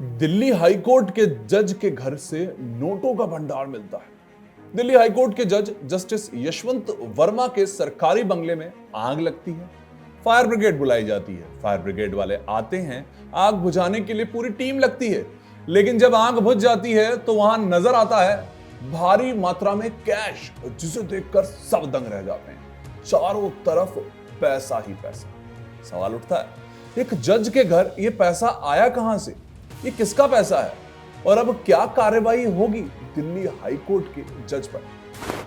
Delhi high court के जज के घर से नोटों का भंडार मिलता है। दिल्ली हाईकोर्ट के जज जस्टिस यशवंत वर्मा के सरकारी बंगले में आग लगती है। फायर ब्रिगेड बुलाई जाती है। फायर ब्रिगेड वाले आते हैं, आग बुझाने के लिए पूरी टीम लगती है। लेकिन जब आग बुझ जाती है तो वहां नजर आता है भारी मात्रा में कैश, जिसे देखकर सब दंग रह जाते हैं। चारों तरफ पैसा ही पैसा। सवाल उठता है, एक जज के घर ये पैसा आया कहां से? ये किसका पैसा है और अब क्या कार्रवाई होगी दिल्ली हाईकोर्ट के जज पर?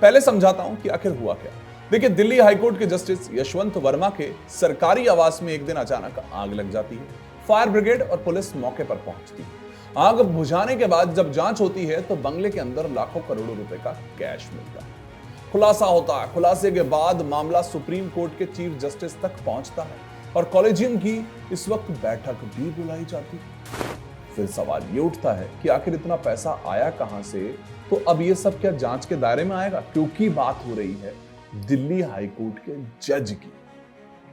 पहले समझाता हूं कि आखिर हुआ क्या। देखिए, दिल्ली हाईकोर्ट के जस्टिस यशवंत वर्मा के सरकारी आवास में एक दिन अचानक आग लग जाती है। फायर ब्रिगेड और पुलिस मौके पर पहुंचती है। आग बुझाने के बाद जब जांच होती है तो बंगले के अंदर लाखों करोड़ों रुपए का कैश मिलता है। खुलासा होता है। खुलासे के बाद मामला सुप्रीम कोर्ट के चीफ जस्टिस तक पहुंचता है और कॉलेजियम की इस वक्त बैठक भी बुलाई जाती है। फिर सवाल ये उठता है कि आखिर इतना पैसा आया कहां से? तो अब ये सब क्या जांच के दायरे में आएगा? क्योंकि बात हो रही है दिल्ली हाईकोर्ट के जज की।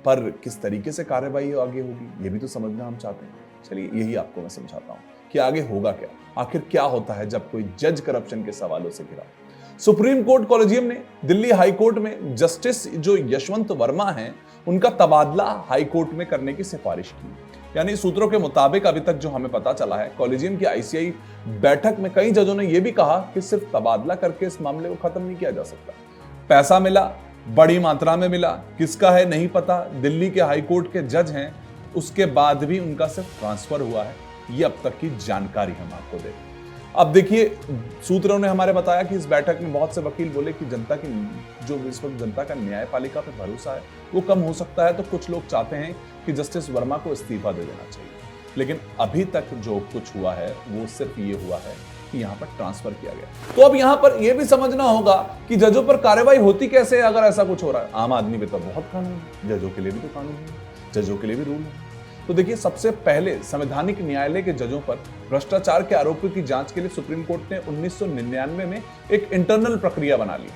पर किस तरीके से कार्रवाई आगे होगी ये भी तो समझना हम चाहते हैं। चलिए, यही आपको मैं समझाता हूं कि आगे होगा क्या। आखिर क्या होता है जब कोई जज करप्शन के सवालों से घिरा। सुप्रीम कोर्ट कॉलेजियम ने दिल्ली हाईकोर्ट में जस्टिस जो यशवंत वर्मा हैं उनका तबादला हाईकोर्ट में करने की सिफारिश की। यानी सूत्रों के मुताबिक अभी तक जो हमें पता चला है, कॉलेजियम की आईसीआई बैठक में कई जजों ने यह भी कहा कि सिर्फ तबादला करके इस मामले को खत्म नहीं किया जा सकता। पैसा मिला, बड़ी मात्रा में मिला, किसका है नहीं पता, दिल्ली के हाईकोर्ट के जज हैं, उसके बाद भी उनका सिर्फ ट्रांसफर हुआ है। ये अब तक की जानकारी हम आपको दे। अब देखिए, सूत्रों ने हमारे बताया कि इस बैठक में बहुत से वकील बोले कि जनता की जो इस वक्त जनता का न्यायपालिका पे भरोसा है वो कम हो सकता है। तो कुछ लोग चाहते हैं कि जस्टिस वर्मा को इस्तीफा दे देना चाहिए। लेकिन अभी तक जो कुछ हुआ है वो सिर्फ ये हुआ है कि यहाँ पर ट्रांसफर किया गया। तो अब यहाँ पर यह भी समझना होगा कि जजों पर कार्रवाई होती कैसे है अगर ऐसा कुछ हो रहा है। आम आदमी पे तो बहुत कानून है, जजों के लिए भी तो कानून है, जजों के लिए भी रूल है। तो देखिए, सबसे पहले संवैधानिक न्यायालय के जजों पर भ्रष्टाचार के आरोपों की जांच के लिए सुप्रीम कोर्ट ने 1999 में एक इंटरनल प्रक्रिया बना ली।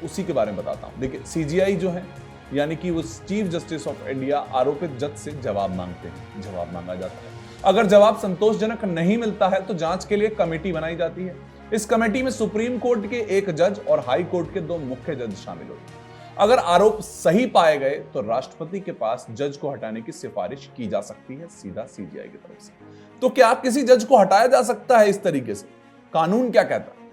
उसी के बारे में बताता हूं। देखिए, सीजीआई जो है यानी कि वो चीफ जस्टिस ऑफ इंडिया आरोपित जज से जवाब मांगते हैं। जवाब मांगा जाता है। अगर जवाब संतोषजनक नहीं मिलता है तो जांच के लिए कमेटी बनाई जाती है। इस कमेटी में सुप्रीम कोर्ट के एक जज और हाई कोर्ट के 2 मुख्य जज शामिल होते हैं। अगर आरोप सही पाए गए तो राष्ट्रपति के पास जज को हटाने की सिफारिश की जा सकती है, सीधा सीजीआई की तरफ से। तो क्या किसी जज को हटाया जा सकता है इस तरीके से? कानून क्या कहता है?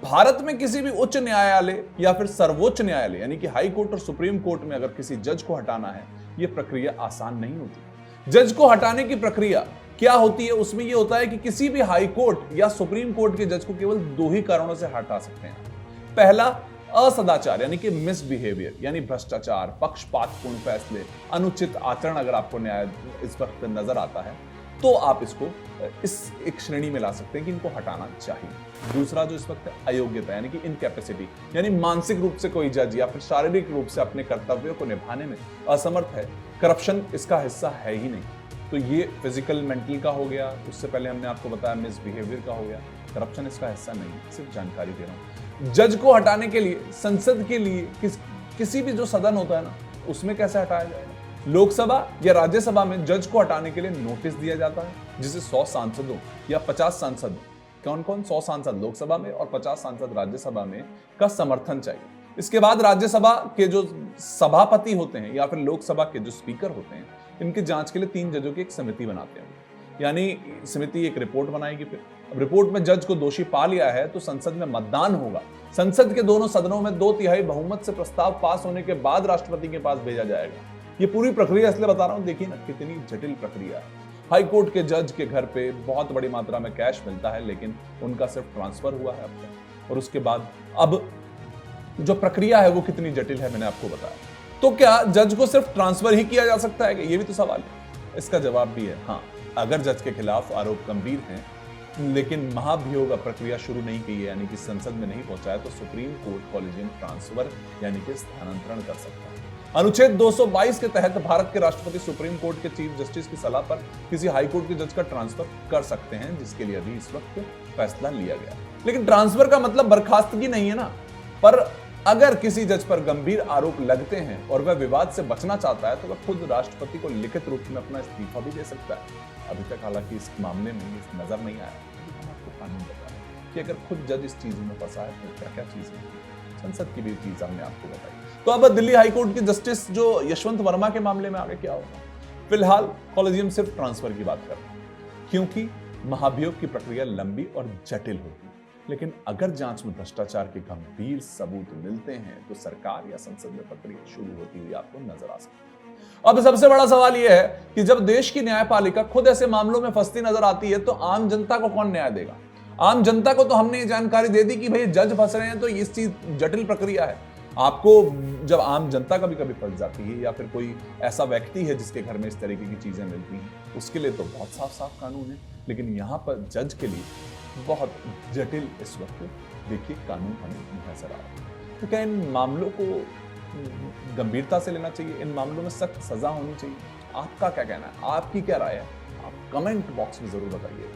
भारत में किसी भी उच्च न्यायालय या फिर सर्वोच्च न्यायालय यानी कि हाई कोर्ट और सुप्रीम कोर्ट में अगर किसी जज को हटाना है, यह प्रक्रिया आसान नहीं होती। जज को हटाने की प्रक्रिया क्या होती है? उसमें यह होता है कि किसी भी हाई कोर्ट या सुप्रीम कोर्ट के जज को केवल 2 ही कारणों से हटा सकते हैं। पहला, असदाचार यानी कि मिसबिहेवियर यानी भ्रष्टाचार, पक्षपातपूर्ण फैसले, अनुचित आचरण अगर आपको न्याय इस वक्त नजर आता है तो आप इसको इस एक श्रेणी में ला सकते हैं कि इनको हटाना चाहिए। दूसरा जो इस वक्त अयोग्यता यानी कि इनकैपेसिटी यानी मानसिक रूप से कोई जज या फिर शारीरिक रूप से अपने कर्तव्यों को निभाने में असमर्थ है, करप्शन इसका हिस्सा है ही नहीं। तो ये फिजिकल मेंटल का हो गया। उससे पहले हमने आपको बताया मिसबिहेवियर का हो गया। करप्शन इसका हिस्सा नहीं, सिर्फ जानकारी दे रहा हूं। जज को हटाने के लिए संसद के लिए किसी भी जो सदन होता है ना, उसमें कैसे हटाया जाएगा? लोकसभा या राज्यसभा में जज को हटाने के लिए नोटिस दिया जाता है, जिसे 100 सांसदों या 50 सांसद, कौन कौन 100 सांसद लोकसभा में और 50 सांसद राज्यसभा में का समर्थन चाहिए। इसके बाद राज्यसभा के जो सभापति होते हैं या फिर लोकसभा के जो स्पीकर होते हैं, इनकी जांच के लिए 3 जजों की एक समिति बनाते हैं। यानी समिति एक रिपोर्ट बनाएगी। फिर रिपोर्ट में जज को दोषी पा लिया है तो संसद में मतदान होगा। संसद के दोनों सदनों में 2/3 बहुमत से प्रस्ताव पास होने के बाद राष्ट्रपति के पास भेजा जाएगा। ये पूरी प्रक्रिया इसलिए बता रहा हूं, देखिए ना कितनी जटिल प्रक्रिया है। हाई कोर्ट के जज के घर पे बहुत बड़ी मात्रा में कैश मिलता है, लेकिन उनका सिर्फ ट्रांसफर हुआ है अब तक। और उसके बाद अब जो प्रक्रिया है वो कितनी जटिल है मैंने आपको बताया। तो क्या जज को सिर्फ ट्रांसफर ही किया जा सकता है? ये भी तो सवाल है। इसका जवाब भी है हाँ, अगर जज के खिलाफ आरोप गंभीर हैं लेकिन महाभियोग प्रक्रिया शुरू नहीं की है यानी कि संसद में नहीं पहुंचा है, तो सुप्रीम कोर्ट कॉलेजियम ट्रांसफर यानी कि स्थानांतरण कर सकता है। अनुच्छेद 222 के तहत भारत के राष्ट्रपति सुप्रीम कोर्ट के चीफ जस्टिस की सलाह पर किसी हाई कोर्ट के जज का ट्रांसफर कर सकते हैं, जिसके लिए अभी इस वक्त फैसला लिया गया। लेकिन ट्रांसफर का मतलब बर्खास्तगी नहीं है ना, पर अगर किसी जज पर गंभीर आरोप लगते हैं और वह विवाद से बचना चाहता है तो वह खुद राष्ट्रपति को लिखित रूप में अपना इस्तीफा भी दे सकता है। अभी तक हालांकि इस मामले में ये नजर नहीं आया, लेकिन आपको कानून बता रहा है कि अगर खुद जज इस चीज में फंसा है तो क्या क्या चीज है, संसद की भी चीज हमने आपको बताई। तो अब दिल्ली हाईकोर्ट के जस्टिस जो यशवंत वर्मा के मामले में आगे क्या होगा? फिलहाल कॉलेजियम सिर्फ ट्रांसफर की बात कर रहा है, क्योंकि महाभियोग की प्रक्रिया लंबी और जटिल होती है। लेकिन अगर जांच में भ्रष्टाचार के गंभीर सबूत मिलते हैं तो सरकार या संसद में प्रक्रिया शुरू होती हुई आपको नजर आ सकती है। अब सबसे बड़ा सवाल यह है कि जब देश की न्यायपालिका खुद ऐसे मामलों में फंसती नजर आती है तो आम जनता को कौन न्याय देगा? आम जनता को तो हमने ये जानकारी दे दी कि भाई जज फंस रहे हैं तो इस चीज जटिल प्रक्रिया है। आपको जब आम जनता कभी कभी फंस जाती है या फिर कोई ऐसा व्यक्ति है जिसके घर में इस तरीके की चीजें मिलती हैं, उसके लिए तो बहुत साफ साफ कानून है, लेकिन यहाँ पर जज के लिए बहुत जटिल इस वक्त देखिए कानून हमें नजर आ रहा है। तो क्या इन मामलों को गंभीरता से लेना चाहिए? इन मामलों में सख्त सजा होनी चाहिए? आपका क्या कहना है? आपकी क्या राय है? आप कमेंट बॉक्स में जरूर बताइए।